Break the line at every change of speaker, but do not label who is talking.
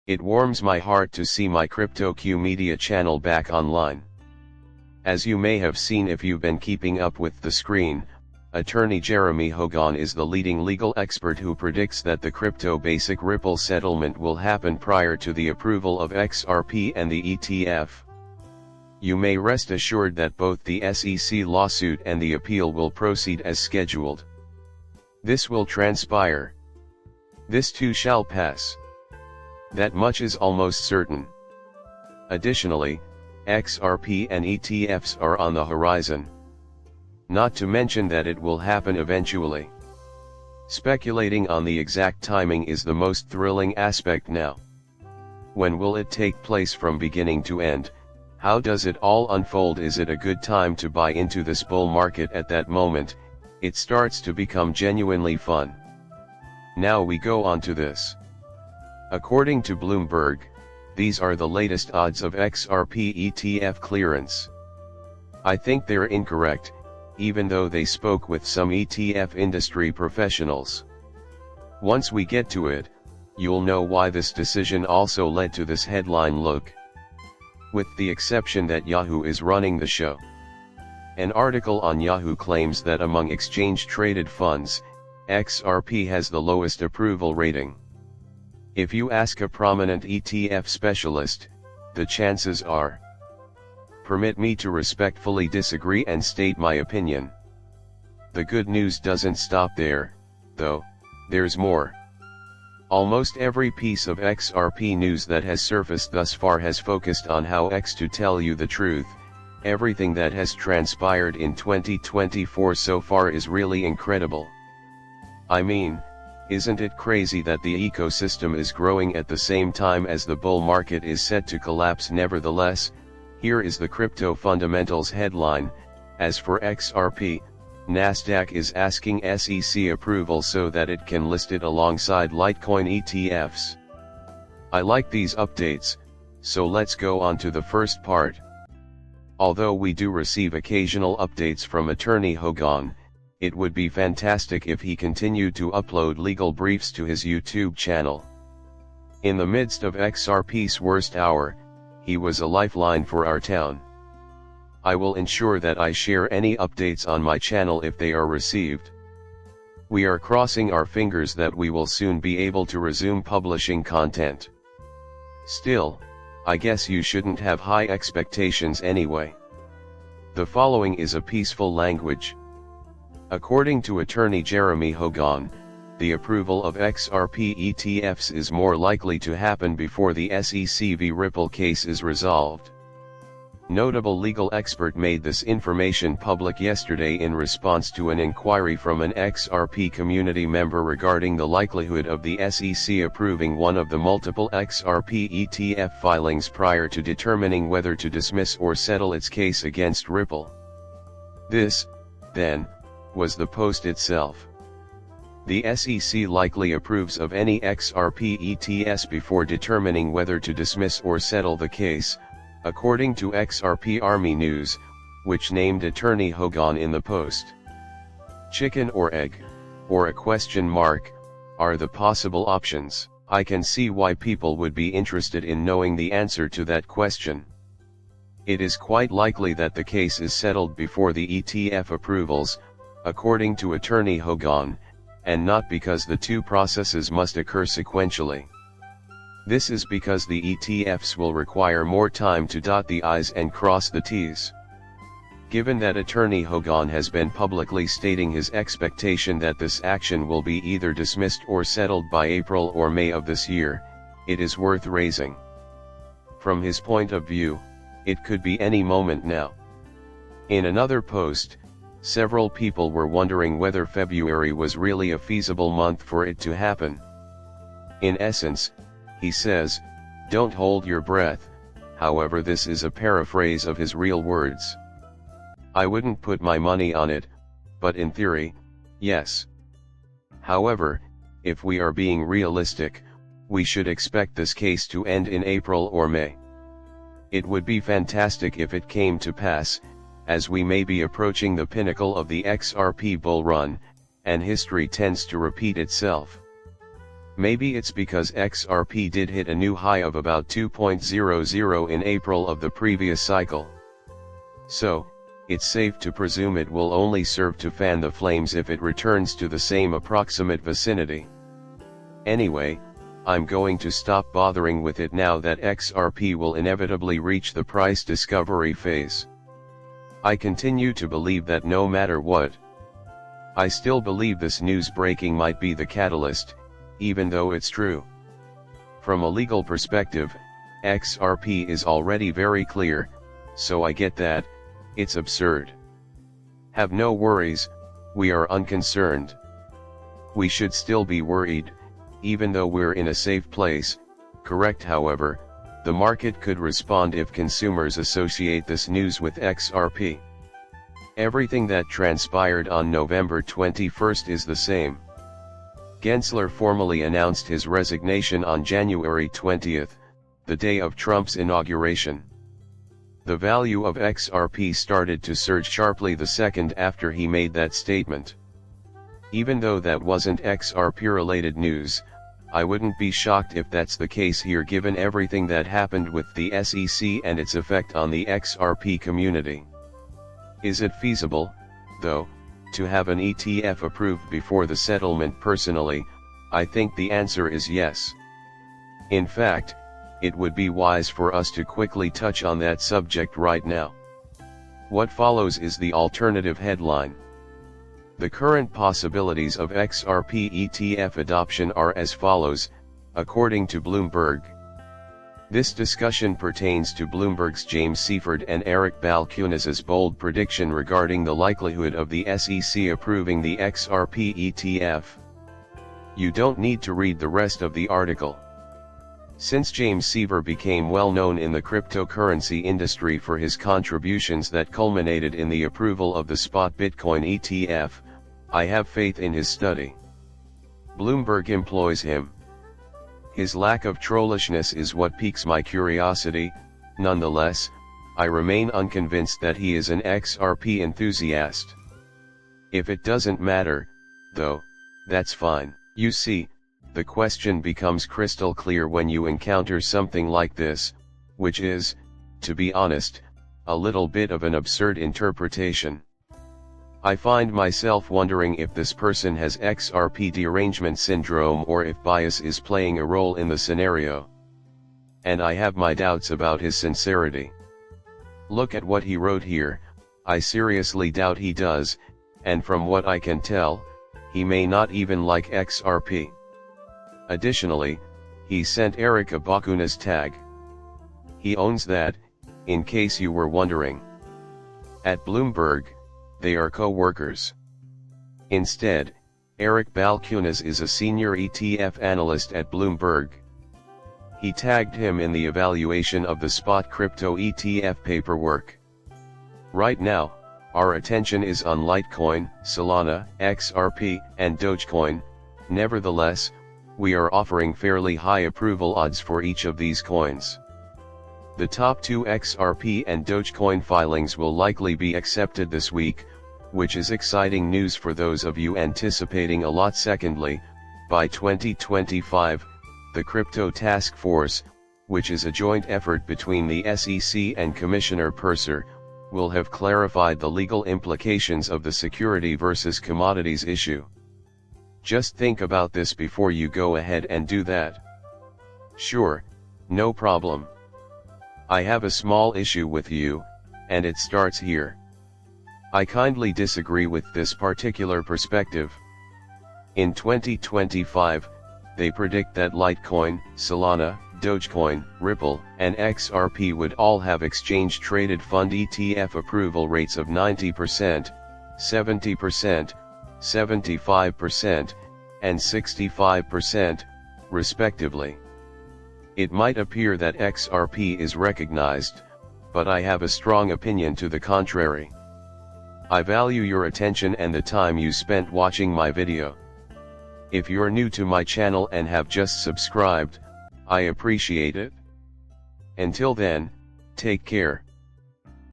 It warms my heart to see my CryptoQ media channel back online. As you may have seen if you've been keeping up with the screen, attorney Jeremy Hogan is the leading legal expert who predicts that the crypto basic Ripple settlement will happen prior to the approval of XRP and the ETF. You may rest assured that both the SEC lawsuit and the appeal will proceed as scheduled. This will transpire. This too shall pass. That much is almost certain. Additionally, XRP and ETFs are on the horizon. Not to mention that it will happen eventually. Speculating on the exact timing is the most thrilling aspect now. When will it take place from beginning to end? How does it all unfold? Is it a good time to buy into this bull market at that moment? It starts to become genuinely fun. Now we go on to this. According to Bloomberg, these are the latest odds of XRP ETF clearance. I think they're incorrect, even though they spoke with some ETF industry professionals. Once we get to it, you'll know why this decision also led to this headline look. With the exception that Yahoo is running the show. An article on Yahoo claims that among exchange-traded funds, XRP has the lowest approval rating. If you ask a prominent ETF specialist, the chances are. Permit me to respectfully disagree and state my opinion. The good news doesn't stop there, though, there's more. Almost every piece of XRP news that has surfaced thus far has focused on how to tell you the truth, everything that has transpired in 2024 so far is really incredible. I mean, isn't it crazy that the ecosystem is growing at the same time as the bull market is set to collapse? Nevertheless, here is the crypto fundamentals headline. As for XRP, Nasdaq is asking SEC approval so that it can list it alongside Litecoin ETFs. I like these updates, so let's go on to the first part. Although we do receive occasional updates from attorney Hogan, it would be fantastic if he continued to upload legal briefs to his YouTube channel. In the midst of XRP's worst hour, he was a lifeline for our town. I will ensure that I share any updates on my channel if they are received. We are crossing our fingers that we will soon be able to resume publishing content. Still, I guess you shouldn't have high expectations anyway. The following is a peaceful language. According to attorney Jeremy Hogan, the approval of XRP ETFs is more likely to happen before the SEC v Ripple case is resolved. Notable legal expert made this information public yesterday in response to an inquiry from an XRP community member regarding the likelihood of the SEC approving one of the multiple XRP ETF filings prior to determining whether to dismiss or settle its case against Ripple. This, then, was the post itself. The SEC likely approves of any XRP ETS before determining whether to dismiss or settle the case, according to XRP Army News, which named attorney Hogan in the post. Chicken or egg, or a question mark, are the possible options. I can see why people would be interested in knowing the answer to that question. It is quite likely that the case is settled before the ETF approvals, according to attorney Hogan, and not because the two processes must occur sequentially. This is because the ETFs will require more time to dot the I's and cross the T's. Given that attorney Hogan has been publicly stating his expectation that this action will be either dismissed or settled by April or May of this year, it is worth raising. From his point of view, it could be any moment now. In another post, several people were wondering whether February was really a feasible month for it to happen. In essence, he says, don't hold your breath. However, this is a paraphrase of his real words. I wouldn't put my money on it, but in theory, yes. However, if we are being realistic, we should expect this case to end in April or May. It would be fantastic if it came to pass, as we may be approaching the pinnacle of the XRP bull run, and history tends to repeat itself. Maybe it's because XRP did hit a new high of about 2.00 in April of the previous cycle. So, it's safe to presume it will only serve to fan the flames if it returns to the same approximate vicinity. Anyway, I'm going to stop bothering with it now that XRP will inevitably reach the price discovery phase. I continue to believe that no matter what. I still believe this news breaking might be the catalyst, even though it's true. From a legal perspective, XRP is already very clear, so I get that, it's absurd. Have no worries, we are unconcerned. We should still be worried, even though we're in a safe place, correct. However, the market could respond if consumers associate this news with XRP. Everything that transpired on November 21st is the same. Gensler formally announced his resignation on January 20th, the day of Trump's inauguration. The value of XRP started to surge sharply the second after he made that statement. Even though that wasn't XRP-related news, I wouldn't be shocked if that's the case here given everything that happened with the SEC and its effect on the XRP community. Is it feasible, though, to have an ETF approved before the settlement? Personally, I think the answer is yes. In fact, it would be wise for us to quickly touch on that subject right now. What follows is the alternative headline. The current possibilities of XRP ETF adoption are as follows, according to Bloomberg. This discussion pertains to Bloomberg's James Seifert and Eric Balchunas's bold prediction regarding the likelihood of the SEC approving the XRP ETF. You don't need to read the rest of the article. Since James Seifert became well known in the cryptocurrency industry for his contributions that culminated in the approval of the spot Bitcoin ETF, I have faith in his study. Bloomberg employs him. His lack of trollishness is what piques my curiosity. Nonetheless, I remain unconvinced that he is an XRP enthusiast. If it doesn't matter, though, that's fine. You see, the question becomes crystal clear when you encounter something like this, which is, to be honest, a little bit of an absurd interpretation. I find myself wondering if this person has XRP derangement syndrome or if bias is playing a role in the scenario. And I have my doubts about his sincerity. Look at what he wrote here. I seriously doubt he does, and from what I can tell, he may not even like XRP. Additionally, he sent Eric a Balchunas tag. He owns that, in case you were wondering. At Bloomberg, they are co-workers. Instead, Eric Balchunas is a senior ETF analyst at Bloomberg. He tagged him in the evaluation of the spot crypto ETF paperwork. Right now, our attention is on Litecoin, Solana, XRP, and Dogecoin. Nevertheless, we are offering fairly high approval odds for each of these coins. The top two XRP and Dogecoin filings will likely be accepted this week, which is exciting news for those of you anticipating a lot. Secondly, by 2025, the Crypto Task Force, which is a joint effort between the SEC and Commissioner Purser, will have clarified the legal implications of the security versus commodities issue. Just think about this before you go ahead and do that. Sure, no problem. I have a small issue with you, and it starts here. I kindly disagree with this particular perspective. In 2025, they predict that Litecoin, Solana, Dogecoin, Ripple, and XRP would all have exchange-traded fund ETF approval rates of 90%, 70%, 75%, and 65%, respectively. It might appear that XRP is recognized, but I have a strong opinion to the contrary. I value your attention and the time you spent watching my video. If you're new to my channel and have just subscribed, I appreciate it. Until then, take care.